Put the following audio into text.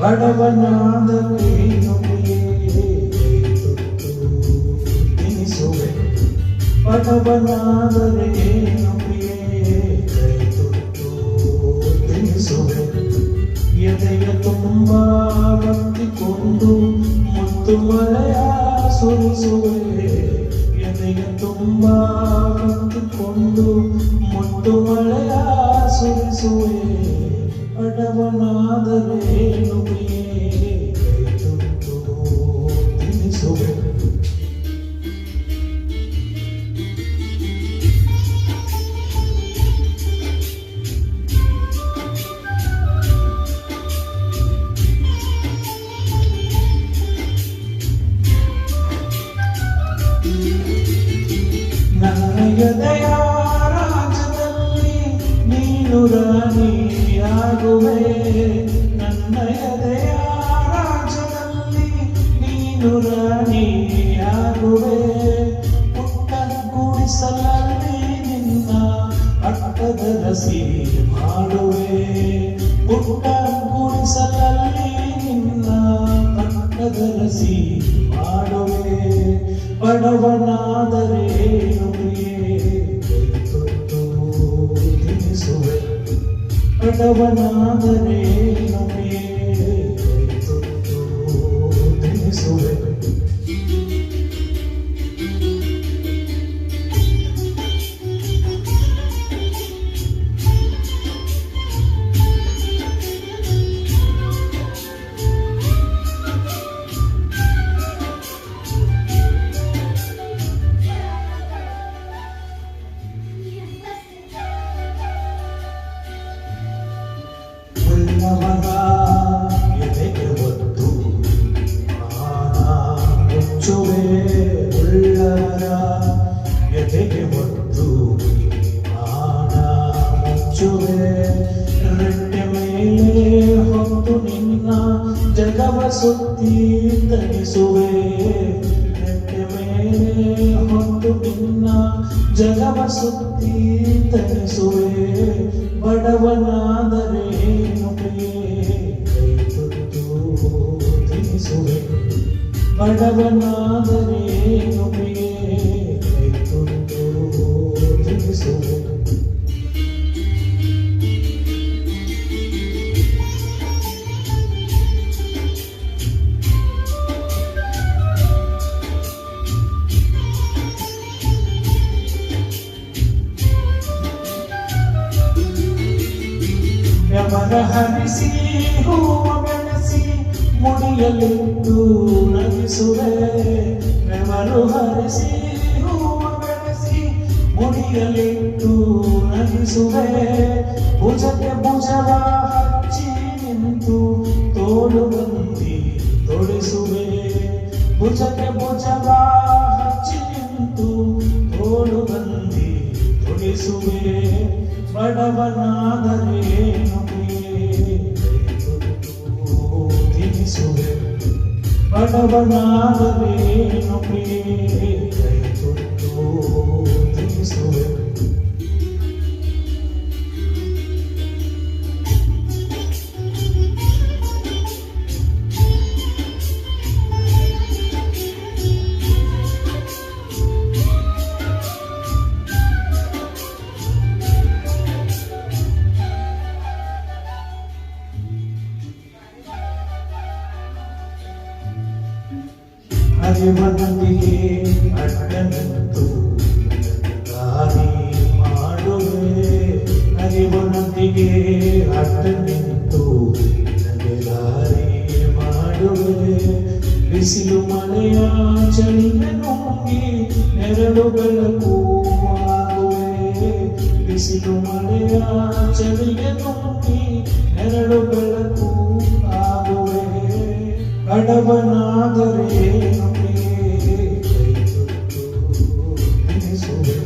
ಬಡವನಾದರೇನು ಪ್ರಿಯೇ ತುತ್ತು ತಿನಿಸುವೆ ಬಡವನಾದರೇನು ಪ್ರಿಯೇ ಕೈ ತುತ್ತು ತಿನಿಸುವೆ ಎದೆಯ ತುಂಬ ಬತ್ತಿಕೊಂಡು ಮುತ್ತು ಮಳೆಯ ಸುರಿಸುವೆ ಎದೆಯ ತುಂಬ ಬತ್ತಿಕೊಂಡು ಮುತ್ತು ಮಳೆಯ ಸುರಿಸುವೆ ಬಡವನಾದರೇನು ಪ್ರಿಯೇ ಕೈ ತುತ್ತು ತಿನಿಸುವೆ ನನ್ನ ಎದೆಯ ರಾಜ್ಯದಲ್ಲಿ ನೀನು ರಾಣಿಯಾಗುವೆ ನನ್ನ ಎದೆಯ ರಾಜ್ಯದಲ್ಲಿ ನೀನು ರಾಣಿಯಾಗುವೆ ಪುಟ್ಟ ಗುಡಿಸಲಲ್ಲಿ ನಿನ್ನ ಅಟ್ಟದ ರಸಿ ಮಾಡುವೆ ಪುಟ್ಟ ಗುಡಿಸಲಲ್ಲಿ ನಿನ್ನ ಅಟ್ಟದ ರಸಿ ಮಾಡುವೆ ಬಡವನಾದರೇನು ಪ್ರಿಯೇ ಕೈ ತುತ್ತು ತಿನಿಸುವೆ ಬಡವನಾದರೇನು ಪ್ರಿಯೇ ಕೈ ತುತ್ತು ತಿನಿಸುವೆ ಉಳ್ಳವನ ಎದೆಗೆ ಒತ್ತು ಮಾನ ಮುಚ್ಚುವೆ ಉಳ್ಳವರ ಎದೆಗೆ ಒತ್ತು ಮಾನ ಮುಚ್ಚುವೆ ರೆಟ್ಟೆ ಮೇಲೆ ಹೊತ್ತು ನಿನ್ನ ಜಗವ ಸುತ್ತಿ ತಣಿಸುವೆ ರೆಟ್ಟೆ ಮೇಲೆ ಹೊತ್ತು ನಿನ್ನ ಜಗವ ಸುತ್ತಿ ತಣಿಸುವೆ ಬಡವನಾದರೇನು ಪ್ರಿಯೇ ಕೈ ತುತ್ತು ತಿನಿಸುವೆ ಬಡವನಾದರೇನು ಪ್ರಿಯೇ ಕೈ ತುತ್ತು ತಿನಿಸುವೆ ಬೆವರ ಹರಿಸಿ ಹೂವ ಬೆಳೆಸಿ ಮುಡಿಯಲಿಟ್ಟು ನಗಿಸುವೆ ಬೆವರು ಹರಿಸಿ ಹೂವ ಬೆಳೆಸಿ ಮುಡಿಯಲಿಟ್ಟು ನಗಿಸುವೆ ಭುಜಕ್ಕೆ ಭುಜವ ಹಚ್ಚಿ ನಿಂತು ತೋಳು ಬಂದಿ ತೊಡಿಸುವೆ ಭುಜಕ್ಕೆ ಭುಜವ ಹಚ್ಚಿ ನಿಂತು ತೋಳು ಬಂದಿ ತೊಡಿಸುವೆ ಬಡವನಾದರೇನು ಪ್ರಿಯೇ ಕೈ ತುತ್ತು ತಿನಿಸುವೆ ಬಡವನಾದರೇನು ಪ್ರಿಯೇ ಕೈ ತುತ್ತು ತಿನಿಸುವೆ ಹರಿವನದಿಗೆ ಅಡ್ಡ ನಿಂತು ದಾರಿ ಮಾಡುವೆ ಹರಿವನದಿಗೆ ಅಡ್ಡ ನಿಂತು ದಾರಿ ಮಾಡುವೆ ಬಿಸಿಲು ಮಳೆಯ ಚಳಿಗೆ ನುಂಗಿ ನೆರಳು ಬೆಳಕು ಆಗುವೆ ಬಿಸಿಲು ಮಳೆಯ ಚಳಿಗೆ ನುಂಗಿ ನೆರಳು ಬೆಳಕು ಆಗುವೆ ಬಡವನಾದರೇನು ಪ್ರಿಯೇ ಕೈ ತುತ್ತು ತಿನಿಸುವೆ